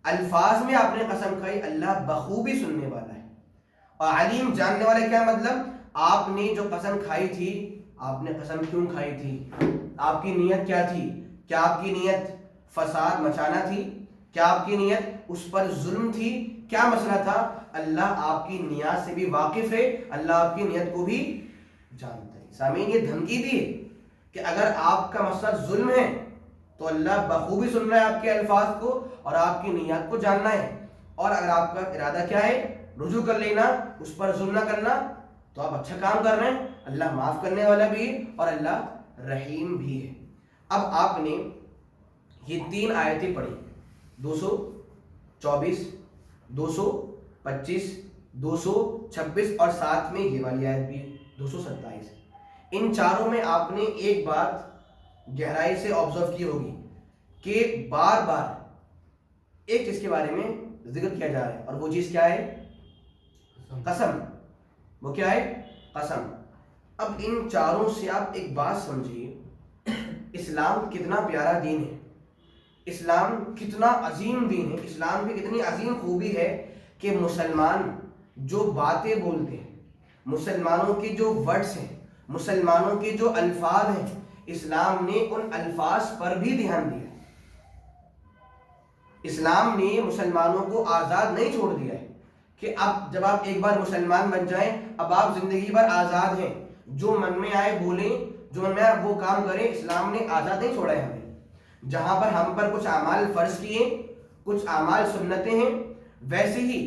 الفاظ میں آپ نے قسم کھائی، اللہ بخوبی سننے والا ہے، اور علیم جاننے والا۔ کیا مطلب؟ آپ نے جو قسم کھائی تھی، آپ نے قسم کیوں کھائی تھی؟ آپ کی نیت کیا تھی؟ کیا آپ کی نیت فساد مچانا تھی؟ کیا آپ کی نیت اس پر ظلم تھی؟ کیا مسئلہ تھا؟ اللہ آپ کی نیت سے بھی واقف ہے، اللہ آپ کی نیت کو بھی جانتا ہے۔ سامعین، یہ دھمکی دی ہے کہ اگر آپ کا مقصد ظلم ہے تو اللہ بخوبی سن رہا ہے آپ کے الفاظ کو اور آپ کی نیت کو جاننا ہے، اور اگر آپ کا ارادہ کیا ہے؟ رجوع کر لینا، اس پر ظلم نہ کرنا، تو آپ اچھا کام کر رہے ہیں، اللہ معاف کرنے والا بھی ہے اور اللہ رحیم بھی ہے۔ اب آپ نے یہ 3 آیتیں پڑھی، 224، 225، 226 اور ساتھ میں یہ والی آیت بھی ہے 227۔ ان چاروں میں آپ نے ایک بات گہرائی سے آبزرو کی ہوگی کہ بار بار ایک چیز کے بارے میں ذکر کیا جا رہا ہے، اور وہ چیز کیا ہے؟ قسم۔ وہ کیا ہے؟ قسم۔ اب ان چاروں سے آپ ایک بات سمجھیے، اسلام کتنا پیارا دین ہے، اسلام کتنا عظیم دین ہے، اسلام کی کتنی عظیم خوبی ہے کہ مسلمان جو باتیں بولتے ہیں، مسلمانوں کے جو ورڈز ہیں، مسلمانوں کے جو الفاظ ہیں، اسلام نے ان الفاظ پر بھی دھیان دیا۔ اسلام نے مسلمانوں کو آزاد نہیں چھوڑ دیا ہے کہ اب جب آپ ایک بار مسلمان بن جائیں اب آپ زندگی بھر آزاد ہیں، جو من میں آئے بولیں، جو من میں آئے وہ کام کریں۔ اسلام نے آزاد نہیں چھوڑا ہے ہمیں۔ جہاں پر ہم پر کچھ اعمال فرض کیے، کچھ اعمال سنتیں ہیں، ویسے ہی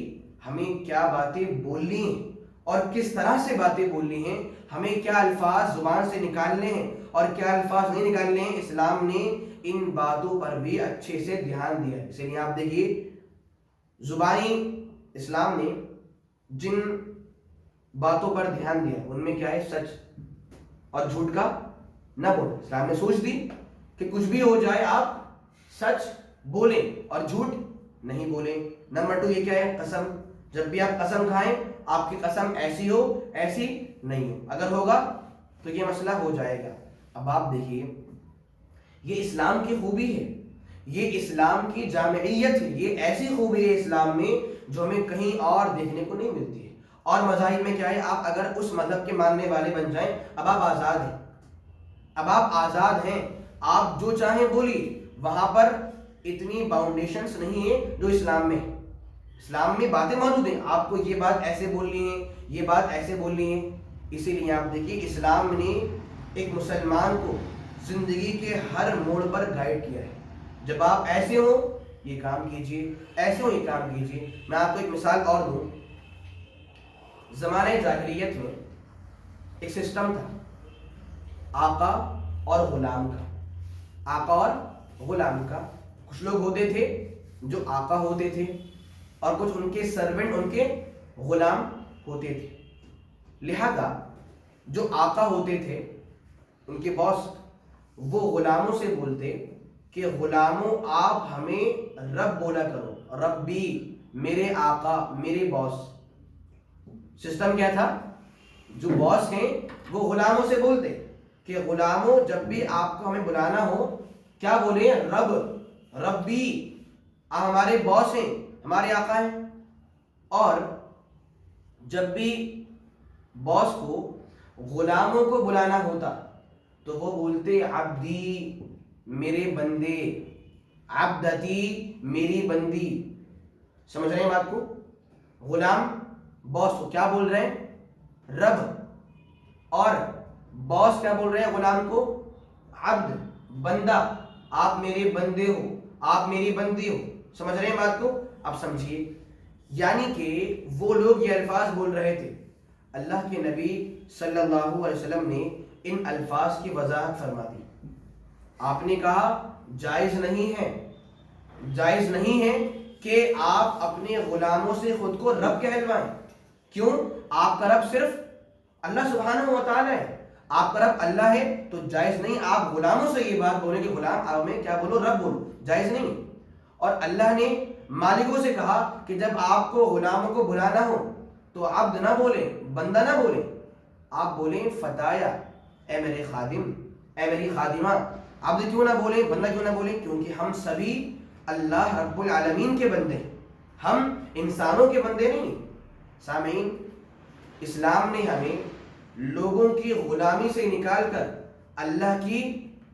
ہمیں کیا باتیں بولنی ہیں اور کس طرح سے باتیں بولنی ہیں، ہمیں کیا الفاظ زبان سے نکالنے ہیں اور کیا الفاظ نہیں نکالنے ہیں، اسلام نے ان باتوں پر بھی اچھے سے دھیان دیا ہے۔ اس لیے آپ دیکھیے زبانی اسلام نے جن باتوں پر دھیان دیا ان میں کیا ہے؟ سچ اور جھوٹ کا نہ بولنا۔ اسلام نے سوچ دی کہ کچھ بھی ہو جائے آپ سچ بولیں اور جھوٹ نہیں بولیں۔ نمبر 2 یہ کیا ہے؟ قسم۔ جب بھی آپ قسم کھائیں آپ کی قسم ایسی ہو ایسی نہیں ہو، اگر ہوگا تو یہ مسئلہ ہو جائے گا۔ اب آپ دیکھیے یہ اسلام کی خوبی ہے، یہ اسلام کی جامعیت ہے، یہ ایسی خوبی ہے اسلام میں جو ہمیں کہیں اور دیکھنے کو نہیں ملتی ہے۔ اور مذاہب میں کیا ہے؟ آپ اگر اس مذہب کے ماننے والے بن جائیں اب آپ آزاد ہیں، اب آپ آزاد ہیں، آپ جو چاہیں بولیے۔ وہاں پر اتنی باؤنڈیشنز نہیں ہیں جو اسلام میں ہے۔ اسلام میں باتیں موجود ہیں، آپ کو یہ بات ایسے بولنی ہے، یہ بات ایسے بولنی ہے۔ اسی لیے آپ دیکھیے اسلام نے ایک مسلمان کو زندگی کے ہر موڑ پر گائیڈ کیا ہے۔ جب آپ ایسے ہو یہ کام کیجئے، ایسے ہو یہ کام کیجئے۔ میں آپ کو ایک مثال اور دوں۔ زمانہ جاہلیت میں ایک سسٹم تھا آقا اور غلام کا، آقا اور غلام کا۔ کچھ لوگ ہوتے تھے جو آقا ہوتے تھے اور کچھ ان کے سرونٹ، ان کے غلام ہوتے تھے۔ لہذا جو آقا ہوتے تھے ان کے باس، وہ غلاموں سے بولتے کہ غلاموں آپ ہمیں رب بولا کرو، ربی، میرے آقا، میرے باس۔ سسٹم کیا تھا؟ جو باس ہیں وہ غلاموں سے بولتے کہ غلاموں جب بھی آپ کو ہمیں بلانا ہو کیا بولیں؟ رب، ربی، آپ ہمارے باس ہیں، ہمارے آقا ہیں. اور جب بھی باس کو غلاموں کو بلانا ہوتا تو وہ بولتے عبدی، میرے بندے، عبدتی، میری بندی. سمجھ رہے ہیں بات کو؟ غلام باس کو کیا بول رہے ہیں؟ رب. اور باس کیا بول رہے ہیں غلام کو؟ عبد، بندہ، آپ میرے بندے ہو، آپ میری بندی ہو. سمجھ رہے ہیں بات کو؟ اب سمجھیے، یعنی کہ وہ لوگ یہ الفاظ بول رہے تھے، اللہ کے نبی صلی اللہ علیہ وسلم نے ان الفاظ کی وضاحت فرما دی. آپ نے کہا جائز نہیں ہے، جائز نہیں ہے کہ آپ اپنے غلاموں سے خود کو رب کہلوائیں. کیوں؟ آپ کا رب صرف اللہ سبحانہ و تعالی ہے. آپ کا رب اللہ ہے تو جائز نہیں آپ غلاموں سے یہ بات بولیں کہ غلام آپ میں کیا بولو؟ رب بولو. جائز نہیں. اور اللہ نے مالکوں سے کہا کہ جب آپ کو غلاموں کو بلانا ہو تو عبد نہ بولیں، بندہ نہ بولیں، آپ بولیں فتایا، اے میرے خادم، اے میری خادمہ. عبد کیوں نہ بولیں، بندہ کیوں نہ بولیں؟ کیونکہ ہم سبھی اللہ رب العالمین کے بندے ہیں، ہم انسانوں کے بندے نہیں. سامعین، اسلام نے ہمیں لوگوں کی غلامی سے نکال کر اللہ کی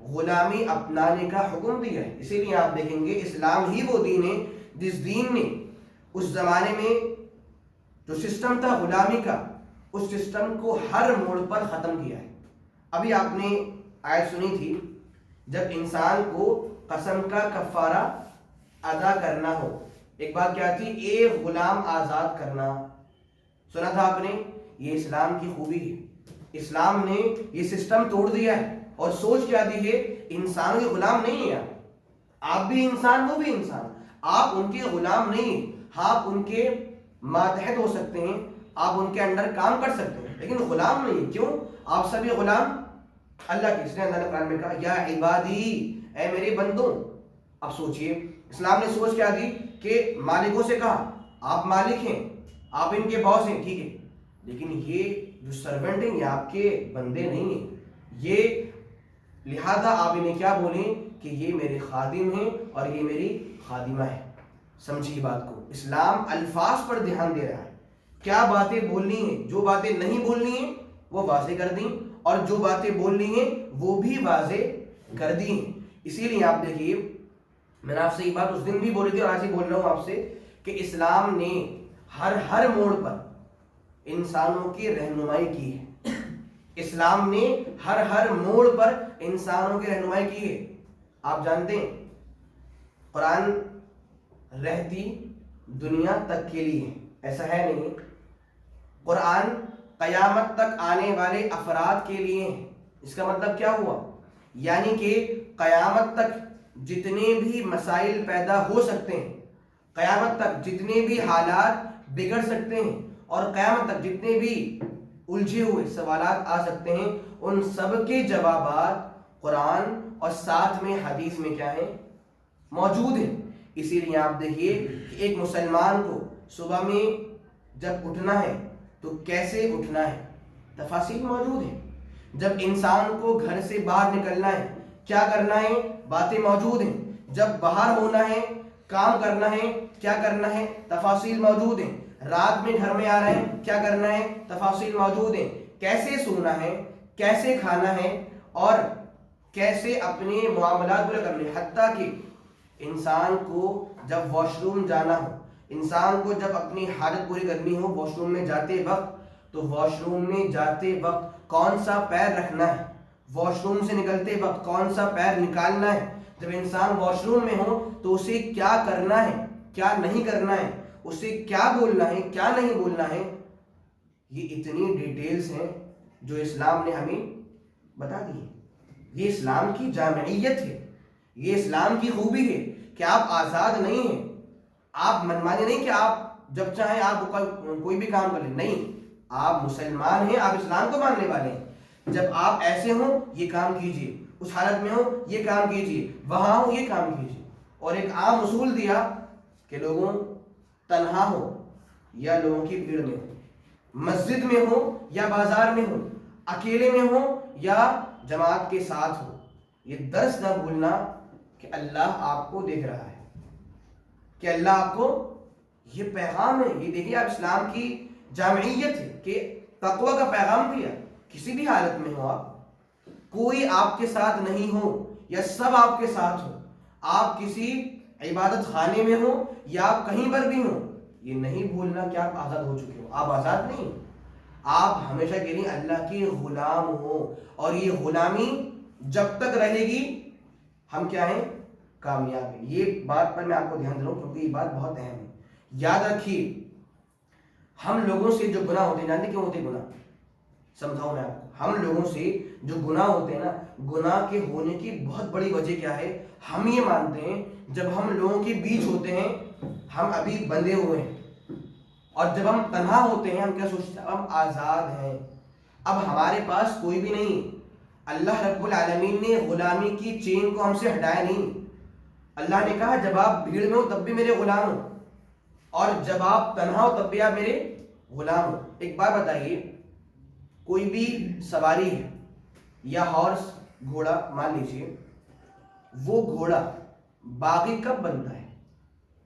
غلامی اپنانے کا حکم دیا ہے. اسی لیے آپ دیکھیں گے اسلام ہی وہ دین ہے جس دین نے اس زمانے میں جو سسٹم تھا غلامی کا، اس سسٹم کو ہر موڑ پر ختم کیا ہے. ابھی آپ نے آیت سنی تھی، جب انسان کو قسم کا کفارہ ادا کرنا ہو، ایک بات کیا تھی؟ ایک غلام آزاد کرنا. سنا تھا آپ نے؟ یہ اسلام کی خوبی ہے. اسلام نے یہ سسٹم توڑ دیا ہے اور سوچ کیا دی ہے؟ انسانوں کے غلام نہیں ہیں آپ بھی انسان، وہ بھی انسان. آپ ان کے غلام نہیں، آپ ان کے ماتحت ہو سکتے ہیں، آپ ان کے انڈر کام کر سکتے ہیں، لیکن غلام نہیں. کیوں؟ آپ سبھی غلام اللہ کے. اس نے اللہ نے قرآن میں کہا یا عبادی، اے میرے بندوں. اب سوچئے، اسلام نے سوچ کیا دی کہ مالکوں سے کہا آپ مالک ہیں، آپ ان کے باس ہیں، ٹھیک ہے، لیکن یہ جو سرونٹ ہیں یہ آپ کے بندے نہیں ہیں، یہ لہذا آپ انہیں کیا بولیں کہ یہ میرے خادم ہیں اور یہ میری خادمہ ہے. سمجھیے بات کو، اسلام الفاظ پر دھیان دے رہا ہے. کیا باتیں بولنی ہیں، جو باتیں نہیں بولنی ہیں وہ واضح کر دیں، اور جو باتیں بولنی ہیں وہ بھی واضح کر دی ہیں. اسی لیے آپ دیکھیے، میں نے آپ سے یہ بات اس دن بھی بولی تھی اور آج ہی بول رہا ہوں آپ سے کہ اسلام نے ہر موڑ پر انسانوں کی رہنمائی کی ہے. اسلام نے ہر موڑ پر انسانوں کی رہنمائی کی ہے. آپ جانتے ہیں قرآن رہتی دنیا تک کے لیے، ایسا ہے نہیں. قرآن قیامت تک آنے والے افراد کے لیے ہیں. اس کا مطلب کیا ہوا؟ یعنی کہ قیامت تک جتنے بھی مسائل پیدا ہو سکتے ہیں، قیامت تک جتنے بھی حالات بگڑ سکتے ہیں، اور قیامت تک جتنے بھی الجھے ہوئے سوالات آ سکتے ہیں، ان سب کے جوابات قرآن اور ساتھ میں حدیث میں کیا ہیں؟ موجود ہیں. اسی لیے آپ دیکھیے کہ ایک مسلمان کو صبح میں جب اٹھنا ہے تو کیسے اٹھنا ہے، تفاصیل موجود ہیں. جب انسان کو گھر سے باہر نکلنا ہے کیا کرنا ہے، باتیں موجود ہیں. جب باہر ہونا ہے، کام کرنا ہے، کیا کرنا ہے، تفاصیل موجود ہیں. رات میں گھر میں آ رہے ہیں، کیا کرنا ہے، تفاصیل موجود ہیں. کیسے سونا ہے، کیسے کھانا ہے، اور کیسے اپنے معاملات پورے کرنے. حتیٰ کہ انسان کو جب واش روم جانا ہو، انسان کو جب اپنی حاجت پوری کرنی ہو واش روم میں جاتے وقت، تو واش روم میں جاتے وقت کون سا پیر رکھنا ہے، واش روم سے نکلتے وقت کون سا پیر نکالنا ہے. جب انسان واش روم میں ہو تو اسے کیا کرنا ہے، کیا نہیں کرنا ہے، اسے کیا بولنا ہے، کیا نہیں بولنا ہے. یہ اتنی ڈیٹیلز ہیں جو اسلام نے ہمیں بتا دی ہے. یہ اسلام کی جامعیت ہے، یہ اسلام کی خوبی ہے کہ آپ آزاد نہیں ہیں، آپ منمانی نہیں کہ آپ جب چاہیں آپ کوئی بھی کام کر لیں. نہیں، آپ مسلمان ہیں، آپ اسلام کو ماننے والے ہیں. جب آپ ایسے ہوں یہ کام کیجئے، اس حالت میں ہو یہ کام کیجئے، وہاں ہو یہ کام کیجئے. اور ایک عام اصول دیا کہ لوگوں تنہا ہو یا لوگوں کی بھیڑ میں ہو. مسجد میں ہو یا بازار میں ہو، اکیلے میں ہو یا جماعت کے ساتھ ہو، یہ درس نہ بھولنا کہ اللہ آپ کو دیکھ رہا ہے، کہ اللہ آپ کو، یہ پیغام ہے. یہ دیکھیے آپ اسلام کی جامعیت ہے کہ تقوی کا پیغام دیا. کسی بھی حالت میں ہو آپ، کوئی آپ کے ساتھ نہیں ہو یا سب آپ کے ساتھ ہو، آپ کسی عبادت خانے میں ہو یا آپ کہیں پر بھی ہو، یہ نہیں بھولنا کہ آپ آزاد ہو چکے ہو. آپ آزاد نہیں، آپ ہمیشہ کے لیے اللہ کے غلام ہو، اور یہ غلامی جب تک رہے گی ہم کیا ہیں؟ کامیاب ہیں. یہ بات پر میں آپ کو دھیان دے رہا ہوں کیونکہ یہ بات بہت اہم ہے. یاد رکھیے ہم لوگوں سے جو گناہ ہوتے ہیں، جانتے کیوں ہوتے ہیں گناہ؟ سمجھاؤں میں آپ کو. ہم لوگوں سے جو گناہ ہوتے ہیں نا، گناہ کے ہونے کی بہت بڑی وجہ کیا ہے؟ ہم یہ مانتے ہیں جب ہم لوگوں کے بیچ ہوتے ہیں ہم ابھی بندھے ہوئے ہیں، اور جب ہم تنہا ہوتے ہیں ہم کیا سوچتے ہیں؟ ہم آزاد ہیں، اب ہمارے پاس کوئی بھی نہیں. اللہ رب العالمین نے غلامی کی چین کو ہم سے ہٹایا نہیں. اللہ نے کہا جب آپ بھیڑ میں ہو تب بھی میرے غلام ہو، اور جب آپ تنہا ہو تب بھی آپ میرے غلام ہو. ایک بات بتائیے، کوئی بھی سواری ہے یا ہارس، گھوڑا مان لیجیے، وہ گھوڑا باغی کب بنتا ہے؟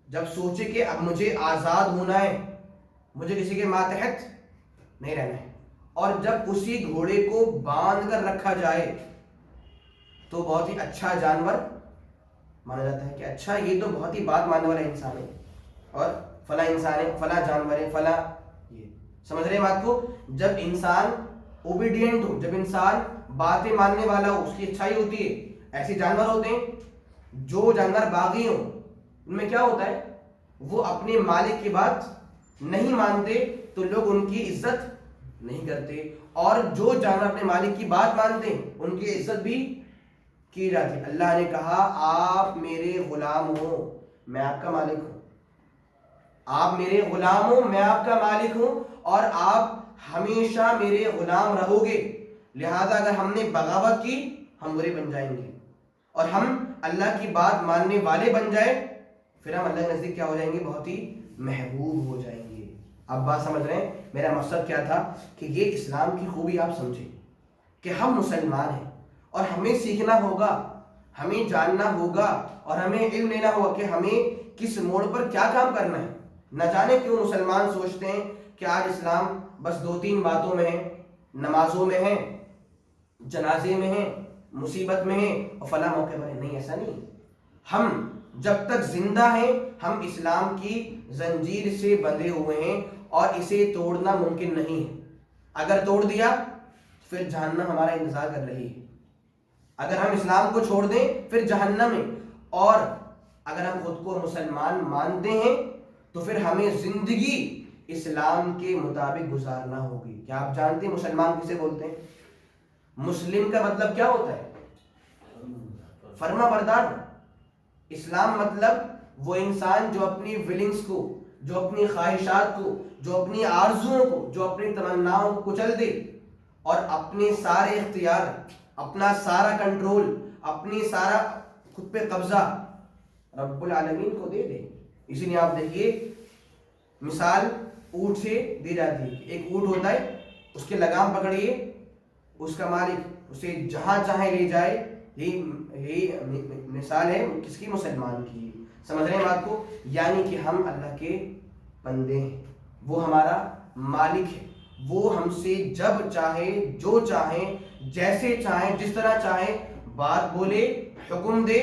جب سوچے کہ اب مجھے آزاد ہونا ہے، مجھے کسی کے ماتحت نہیں رہنا ہے. اور جب اسی گھوڑے کو باندھ کر رکھا جائے تو بہت ہی اچھا جانور مانا جاتا ہے کہ اچھا یہ تو بہت ہی بات ماننے والا انسان ہے، اور فلاں انسان ہے، فلاں جانور ہے، فلاں. یہ سمجھ رہے ہیں بات کو؟ جب انسان اوبیڈینٹ ہو، جب انسان باتیں ماننے والا ہو، اس کی اچھائی ہوتی ہے. ایسے جانور ہوتے ہیں، جو جانور باغی ہوں ان میں کیا ہوتا ہے؟ وہ اپنے مالک کی بات نہیں مانتے تو لوگ ان کی عزت نہیں کرتے، اور جو جانور اپنے مالک کی بات مانتے ہیں ان کی عزت بھی کی جاتی ہے. اللہ نے کہا آپ میرے غلام ہو، میں آپ کا مالک ہوں. آپ میرے غلام ہو، میں آپ کا مالک ہوں، اور آپ ہمیشہ میرے غلام رہو گے. لہذا اگر ہم نے بغاوت کی ہم برے بن جائیں گے، اور ہم اللہ کی بات ماننے والے بن جائیں پھر ہم اللہ کے نزدیک کیا ہو جائیں گے؟ بہت ہی محبوب ہو جائیں گے. آپ بات سمجھ رہے ہیں؟ میرا مقصد کیا تھا کہ یہ اسلام کی خوبی آپ سمجھیں کہ ہم مسلمان ہیں، اور ہمیں سیکھنا ہوگا، ہمیں جاننا ہوگا، اور ہمیں علم لینا ہوگا کہ ہمیں کس موڑ پر کیا کام کرنا ہے. نہ جانے کیوں مسلمان سوچتے ہیں کہ آج اسلام بس 2-3 باتوں میں ہے، نمازوں میں ہے، جنازے میں ہے، مصیبت میں ہے، اور فلاں موقع پر ہے. نہیں، ایسا نہیں. ہم جب تک زندہ ہیں ہم اسلام کی زنجیر سے بندھے ہوئے ہیں، اور اسے توڑنا ممکن نہیں ہے. اگر توڑ دیا پھر جہنم ہمارا انتظار کر رہی ہے. اگر ہم اسلام کو چھوڑ دیں پھر جہنم ہے. اور اگر ہم خود کو مسلمان مانتے ہیں تو پھر ہمیں زندگی اسلام کے مطابق گزارنا ہوگی. کیا آپ جانتے ہیں مسلمان کسے بولتے ہیں؟ مسلم کا مطلب کیا ہوتا ہے؟ فرما بردار. اسلام مطلب وہ انسان جو اپنی ویلنگز کو، جو اپنی خواہشات کو، جو اپنی آرزوؤں کو، جو اپنی تمناؤں کو کچل دے، اور اپنے سارے اختیار، اپنا سارا کنٹرول، اپنی سارا خود پہ قبضہ رب العالمین کو دے دے. اسی لیے آپ دیکھیے مثال اونٹ سے دی جاتی ہے. ایک اونٹ ہوتا ہے، اس کے لگام پکڑیے، اس کا مالک اسے جہاں چاہے لے جائے. یہی مثال ہے کس کی؟ مسلمان کی. سمجھ رہے ہیں بات کو؟ یعنی کہ ہم اللہ کے بندے ہیں، وہ ہمارا مالک ہے، وہ ہم سے جب چاہے، جو چاہیں، جیسے چاہیں، جس طرح چاہیں بات بولے، حکم دے،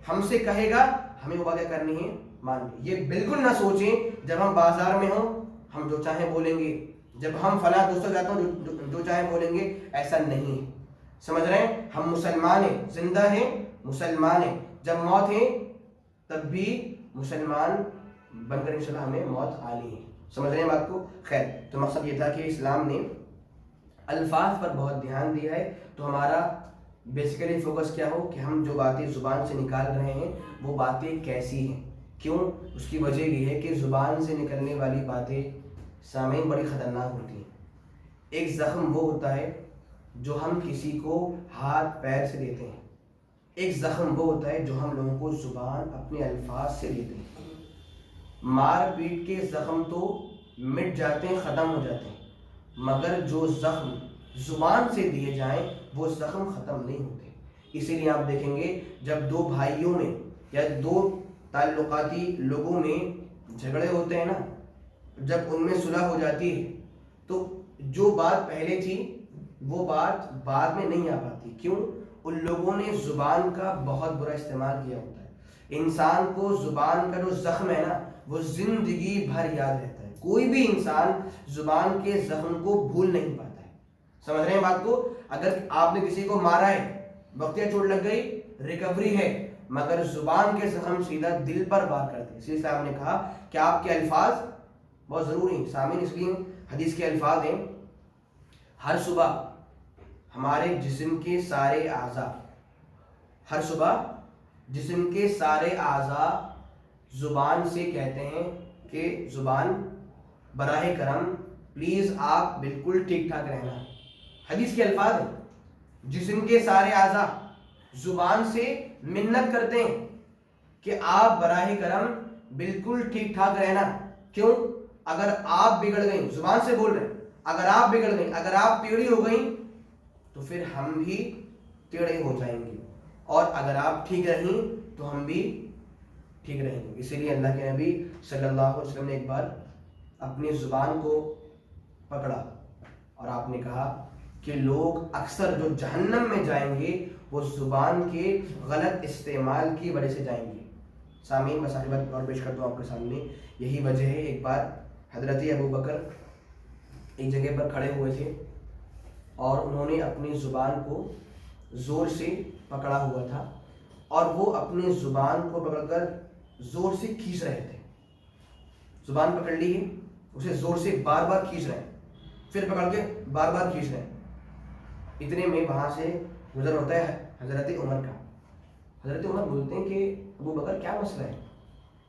ہم سے کہے گا، ہمیں وہ باتیں کرنی ہے، مان. یہ بالکل نہ سوچیں جب ہم بازار میں ہوں ہم جو چاہیں بولیں گے، جب ہم فلاں دوستوں جاتے ہوں جو چاہیں بولیں گے. ایسا نہیں ہے. سمجھ رہے ہیں؟ ہم مسلمان ہیں، زندہ ہیں مسلمان ہیں، جب موت ہے تب بھی مسلمان بن کر انشاءاللہ ہمیں موت آنی ہے. سمجھ رہے ہیں بات کو؟ خیر، تو مقصد یہ تھا کہ اسلام نے الفاظ پر بہت دھیان دیا ہے. تو ہمارا بیسیکلی فوکس کیا ہو کہ ہم جو باتیں زبان سے نکال رہے ہیں وہ باتیں کیسی ہیں. کیوں؟ اس کی وجہ یہ ہے کہ زبان سے نکلنے والی باتیں سامعین بڑی خطرناک ہوتی ہیں. ایک زخم وہ ہوتا ہے جو ہم کسی کو ہاتھ پیر سے دیتے ہیں، ایک زخم وہ ہوتا ہے جو ہم لوگوں کو زبان اپنے الفاظ سے دیتے ہیں. مار پیٹ کے زخم تو مٹ جاتے ہیں، ختم ہو جاتے ہیں، مگر جو زخم زبان سے دیے جائیں وہ زخم ختم نہیں ہوتے. اسی لیے آپ دیکھیں گے جب دو بھائیوں میں یا دو تعلقاتی لوگوں میں جھگڑے ہوتے ہیں نا، جب ان میں صلح ہو جاتی ہے تو جو بات پہلے تھی وہ بات بعد میں نہیں آ پاتی. کیوں؟ ان لوگوں نے زبان کا بہت برا استعمال کیا ہوتا ہے. انسان کو زبان کا جو زخم ہے نا وہ زندگی بھر یاد رہتا ہے. کوئی بھی انسان زبان کے زخم کو بھول نہیں پاتا ہے. سمجھ رہے ہیں بات کو؟ اگر آپ نے کسی کو مارا ہے، وقتیہ چوٹ لگ گئی، ریکوری ہے، مگر زبان کے زخم سیدھا دل پر وار کرتے ہیں. اسی صاحب نے کہا کہ آپ کے الفاظ بہت ضروری ہیں سامعین. اس لیے حدیث کے الفاظ ہیں، ہر صبح ہمارے جسم کے سارے اعضاء، ہر صبح جسم کے سارے اعضاء زبان سے کہتے ہیں کہ زبان براہ کرم پلیز آپ بالکل ٹھیک ٹھاک رہنا. حدیث کے الفاظ ہیں، جسم کے سارے اعضاء زبان سے منت کرتے ہیں کہ آپ براہ کرم بالکل ٹھیک ٹھاک رہنا. کیوں؟ اگر آپ بگڑ گئیں، زبان سے بول رہے ہیں، اگر آپ بگڑ گئیں، اگر آپ ٹیڑھی ہو گئیں تو پھر ہم بھی ٹیڑھے ہو جائیں گے، اور اگر آپ ٹھیک رہیں تو ہم بھی ٹھیک رہیں گے. اسی لیے اللہ کے نبی صلی اللہ علیہ وسلم نے ایک بار اپنی زبان کو پکڑا اور آپ نے کہا کہ لوگ اکثر جو جہنم میں جائیں گے وہ زبان کے غلط استعمال کی وجہ سے جائیں گے. سامعین میں ساری بات اور پیش کرتا ہوں آپ کے سامنے. یہی وجہ ہے، ایک بار حضرت ابو بکر ایک جگہ پر کھڑے ہوئے تھے اور انہوں نے اپنی زبان کو زور سے پکڑا ہوا تھا اور وہ اپنی زبان کو پکڑ کر زور سے کھینچ رہے تھے. زبان پکڑ لی ہے، اسے زور سے بار بار کھینچ رہے ہیں، پھر پکڑ کے بار بار کھینچ رہے ہیں. اتنے میں وہاں سے گزر ہوتا ہے حضرت عمر کا. حضرت عمر بولتے ہیں کہ ابو بکر کیا مسئلہ ہے،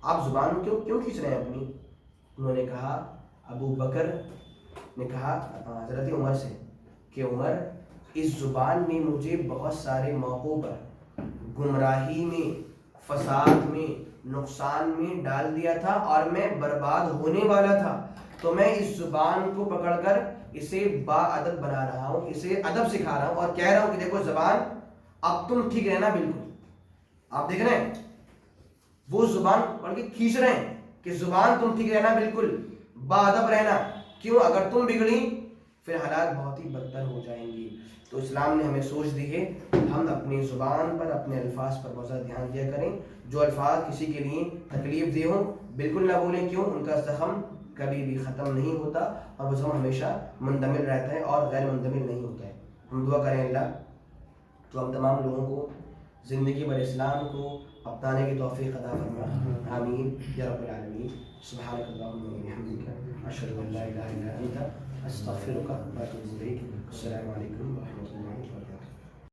آپ زبان کیوں کھینچ رہے ہیں اپنی؟ انہوں نے کہا، ابو بکر نے کہا حضرت عمر سے کہ عمر، اس زبان نے مجھے بہت سارے موقعوں پر گمراہی میں، فساد میں، نقصان میں ڈال دیا تھا اور میں برباد ہونے والا تھا، تو میں اس زبان کو پکڑ کر اسے با ادب بنا رہا ہوں، اسے ادب سکھا رہا ہوں اور کہہ رہا ہوں کہ دیکھو زبان اب تم ٹھیک رہنا بالکل. آپ دیکھ رہے ہیں وہ زبان پکڑ کے کھینچ رہے ہیں کہ زبان تم ٹھیک رہنا بالکل، با ادب رہنا. کیوں؟ اگر تم بگڑی پھر حالات بہت ہی بدتر ہو جائیں گی. تو اسلام نے ہمیں سوچ دی ہے ہم اپنی زبان پر، اپنے الفاظ پر بہت زیادہ دھیان دیا کریں. جو الفاظ کسی کے لیے تکلیف دہ ہوں بالکل نہ بولیں. کیوں؟ ان کا زخم کبھی بھی ختم نہیں ہوتا اور وہ زخم ہمیشہ مندمل رہتا ہے اور غیر مندمل نہیں ہوتا ہے. ہم دعا کریں اللہ تو ہم تمام لوگوں کو زندگی بھر اسلام کو اپنانے کی توفیق عطا فرما. آمین یا رب العالمین. سبحانک اللہم و بحمدک، اشہد ان لا الہ الا انت، استغفرک و اتوب الیک. السلام علیکم و رحمۃ اللہ وبرکاتہ.